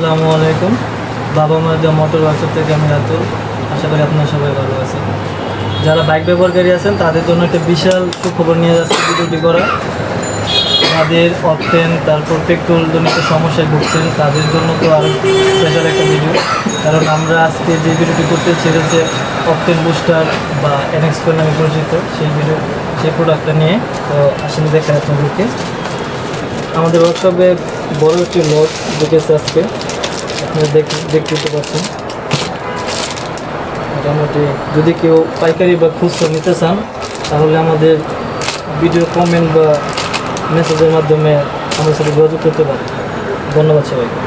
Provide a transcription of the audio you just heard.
আসসালামু আলাইকুম। বাবা মায়ের মোটর ওয়ার্কশপ থেকে আমি রাতুল। আশা করি আপনারা সবাই ভালো আছেন। যারা বাইক ব্যবহারকারী আছেন তাদের জন্য একটা বিশাল সুখবর নিয়ে যাচ্ছে ভিডিওটি করা। যাদের অকটেন তারপর পেট্রোল জনিত সমস্যায় ভুগছেন তাদের জন্য তো আরও স্পেশাল একটা ভিডিও। কারণ আমরা আজকে যে ভিডিওটি করতে ছেড়েছে অকটেন বুস্টার বা এনএক্সপো নামে পরিচিত সেই প্রোডাক্টটা নিয়ে। তো আসলে দেখেন আপনাদেরকে আমাদের ওয়ার্কশপে বড় একটি লোড ঢুকেছে আজকে। আপনারা দেখতে পাচ্ছেন। মোটামুটি যদি কেউ পাইকারি বা খুচরো নিতে চান তাহলে আমাদের ভিডিও কমেন্ট বা মেসেজের মাধ্যমে আমাদের সাথে যোগাযোগ করতে পারেন। ধন্যবাদ সবাইকে।